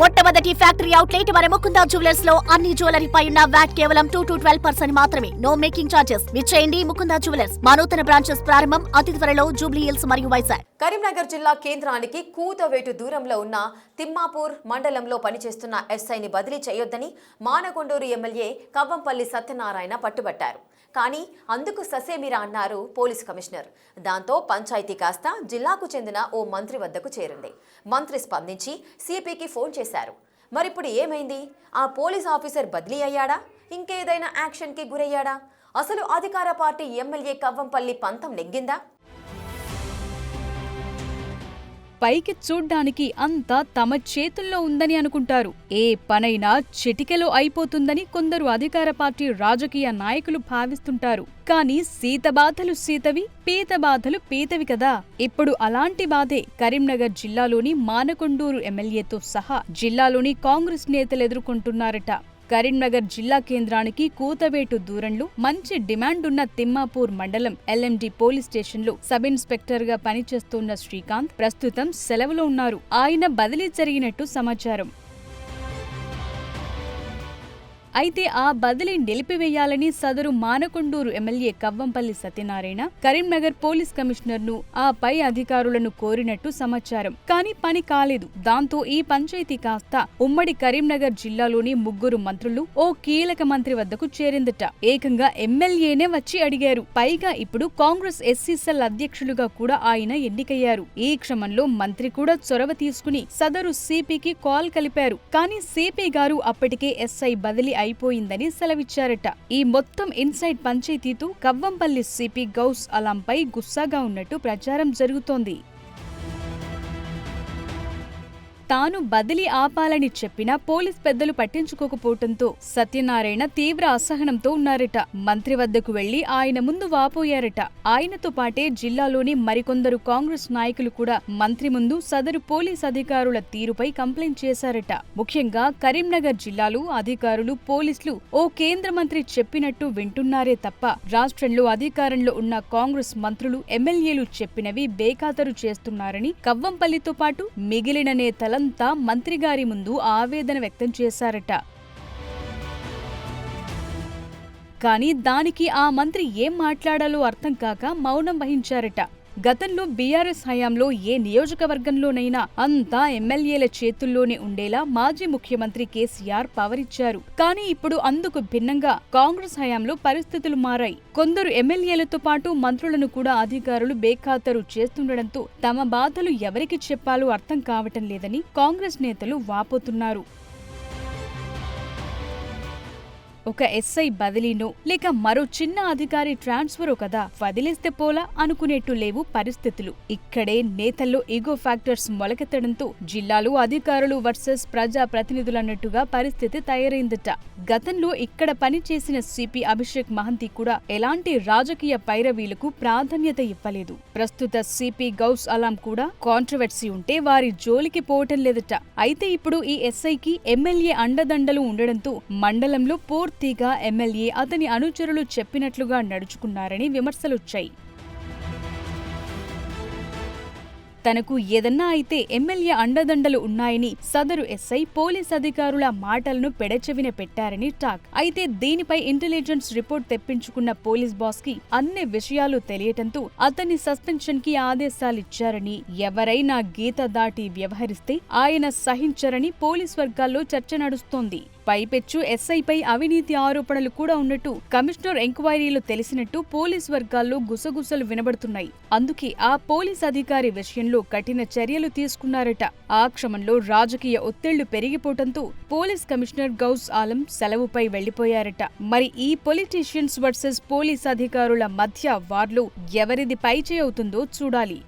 మొట్టమొదటి factory outlet మన Mukunda jewellers లో అన్ని జ్యువెలరీపై ఉన్న వ్యాట్ కేవలం 2 to 12% మాత్రమే. No making charges. విచ్చేయండి ముకుందా జ్యువెలర్స్. మా నూతన బ్రాంచెస్ ప్రారంభం అతి త్వరలో జూబ్లీ హిల్స్ మరియు వైజాగ్. కరీంనగర్ జిల్లా కేంద్రానికి కూతవేటు దూరంలో ఉన్న తిమ్మాపూర్ మండలంలో పనిచేస్తున్న ఎస్ఐని బదిలీ చేయొద్దని మానకొండూరు ఎమ్మెల్యే కవ్వంపల్లి సత్యనారాయణ పట్టుబట్టారు. కానీ అందుకు ససేమిరా అన్నారు పోలీస్ కమిషనర్. దాంతో పంచాయతీ కాస్త జిల్లాకు చెందిన ఓ మంత్రి వద్దకు చేరింది. మంత్రి స్పందించి సిపికి ఫోన్ చేశారు. మరిప్పుడు ఏమైంది? ఆ పోలీస్ ఆఫీసర్ బదిలీ అయ్యాడా? ఇంకేదైనా యాక్షన్కి గురయ్యాడా? అసలు అధికార పార్టీ ఎమ్మెల్యే కవ్వంపల్లి పంతం నెగ్గిందా? పైకి చూడ్డానికి అంతా తమ చేతుల్లో ఉందని అనుకుంటారు. ఏ పనైనా చిటికెలో అయిపోతుందని కొందరు అధికార పార్టీ రాజకీయ నాయకులు భావిస్తుంటారు. కానీ సీతబాధలు సీతవి, పీతబాధలు పీతవి కదా. ఇప్పుడు అలాంటి బాధే కరీంనగర్ జిల్లాలోని మానకొండూరు ఎమ్మెల్యేతో సహా జిల్లాలోని కాంగ్రెస్ నేతలు ఎదుర్కొంటున్నారట. కరీంనగర్ జిల్లా కేంద్రానికి కూతవేటు దూరంలో మంచి డిమాండున్న తిమ్మాపూర్ మండలం ఎల్ఎండి పోలీస్ స్టేషన్లో సబ్ ఇన్స్పెక్టర్ గా పనిచేస్తున్న శ్రీకాంత్ ప్రస్తుతం సెలవులో ఉన్నారు. ఆయన బదిలీ జరిగినట్టు సమాచారం. అయితే ఆ బదిలీ నిలిపివేయాలని సదరు Manakondur MLA Kavvampalli Satyanarayana Karimnagar police commissioner ను ఆ పై అధికారులను కోరినట్టు సమాచారం. కానీ పని కాలేదు. దాంతో ఈ పంచాయతీ కాస్త ఉమ్మడి కరీంనగర్ జిల్లాలోని 3 మంత్రులు ఓ కీలక మంత్రి వద్దకు చేరిందట. ఏకంగా ఎమ్మెల్యేనే వచ్చి అడిగారు. పైగా ఇప్పుడు కాంగ్రెస్ ఎస్సీ సెల్ అధ్యక్షులుగా కూడా ఆయన ఎన్నికయ్యారు. ఈ క్రమంలో మంత్రి కూడా చొరవ తీసుకుని సదరు సిపికి కాల్ కలిపారు. కానీ సిపి గారు అప్పటికే ఎస్ఐ బదిలీ అయిపోయిందని సెలవిచ్చారట. ఈ మొత్తం ఇన్సైడ్ పంచాయతీతో కవ్వంపల్లి సిపి గౌస్ అలాంపై గుస్సాగా ఉన్నట్టు ప్రచారం జరుగుతోంది. తాను బదిలీ ఆపాలని చెప్పినా పోలీస్ పెద్దలు పట్టించుకోకపోవడంతో సత్యనారాయణ తీవ్ర అసహనంతో ఉన్నారట. మంత్రి వద్దకు వెళ్లి ఆయన ముందు వాపోయారట. ఆయనతో పాటే జిల్లాలోని మరికొందరు కాంగ్రెస్ నాయకులు కూడా మంత్రి ముందు సదరు పోలీస్ అధికారుల తీరుపై కంప్లైంట్ చేశారట. ముఖ్యంగా కరీంనగర్ జిల్లాలో అధికారులు, పోలీసులు ఓ కేంద్ర మంత్రి చెప్పినట్టు వింటున్నారే తప్ప రాష్ట్రంలో అధికారంలో ఉన్న కాంగ్రెస్ మంత్రులు, ఎమ్మెల్యేలు చెప్పినవి బేఖాతరు చేస్తున్నారని కవ్వంపల్లితో పాటు మిగిలిన నేతల మంత్రిగారి ముందు ఆవేదన వ్యక్తం చేశారట. కానీ దానికి ఆ మంత్రి ఏం మాట్లాడాలో అర్థం కాక మౌనం వహించారట. గతంలో బీఆర్ఎస్ హయాంలో ఏ నియోజకవర్గంలోనైనా అంతా ఎమ్మెల్యేల చేతుల్లోనే ఉండేలా మాజీ ముఖ్యమంత్రి కేసీఆర్ పవరిచ్చారు. కానీ ఇప్పుడు అందుకు భిన్నంగా కాంగ్రెస్ హయాంలో పరిస్థితులు మారాయి. కొందరు ఎమ్మెల్యేలతో పాటు మంత్రులను కూడా అధికారులు బేఖాతరు చేస్తుండటంతో తమ బాధలు ఎవరికి చెప్పాలో అర్థం కావటం లేదని కాంగ్రెస్ నేతలు వాపోతున్నారు. ఒక ఎస్ఐ బదిలీనో లేక మరో చిన్న అధికారి ట్రాన్స్ఫరో కదా, వదిలేస్తే పోలా అనుకునేట్టు లేవు పరిస్థితులు. ఇక్కడే నేతల్లో ఈగో ఫ్యాక్టర్స్ మొలకెత్తడంతో జిల్లాలో అధికారులు వర్సెస్ ప్రజా ప్రతినిధులన్నట్టుగా పరిస్థితి తయారైందట. గతంలో ఇక్కడ పనిచేసిన సిపి అభిషేక్ మహంతి కూడా ఎలాంటి రాజకీయ పైరవీలకు ప్రాధాన్యత ఇవ్వలేదు. ప్రస్తుత సిపి గౌస్ అలాం కూడా కాంట్రవర్సీ ఉంటే వారి జోలికి పోవటం లేదట. అయితే ఇప్పుడు ఈ ఎస్ఐకి ఎమ్మెల్యే అండదండలు ఉండడంతో మండలంలో పూర్తిగా ఎమ్మెల్యే, అతని అనుచరులు చెప్పినట్లుగా నడుచుకున్నారని విమర్శలొచ్చాయి. తనకు ఏదన్నా అయితే ఎమ్మెల్యే అండదండలు ఉన్నాయని సదరు ఎస్ఐ పోలీస్ అధికారుల మాటలను పెడచెవిన పెట్టారని టాక్. అయితే దీనిపై ఇంటెలిజెన్స్ రిపోర్ట్ తెప్పించుకున్న పోలీస్ బాస్ కి అన్ని విషయాలు తెలియటంతో అతన్ని సస్పెన్షన్ కి ఆదేశాలిచ్చారని, ఎవరైనా గీత దాటి వ్యవహరిస్తే ఆయన సహించరని పోలీస్ వర్గాల్లో చర్చ నడుస్తోంది. పైపెచ్చు ఎస్ఐపై అవినీతి ఆరోపణలు కూడా ఉన్నట్టు కమిషనర్ ఎంక్వైరీలో తెలిసినట్టు పోలీస్ వర్గాల్లో గుసగుసలు వినబడుతున్నాయి. అందుకే ఆ పోలీస్ అధికారి విషయంలో కఠిన చర్యలు తీసుకున్నారట. ఆ క్రమంలో రాజకీయ ఒత్తిళ్లు పెరిగిపోవడంతో పోలీస్ కమిషనర్ గౌస్ ఆలం సెలవుపై వెళ్లిపోయారట. మరి ఈ పొలిటీషియన్స్ వర్సెస్ పోలీస్ అధికారుల మధ్య వార్లో ఎవరిది పైచేయి అవుతుందో చూడాలి.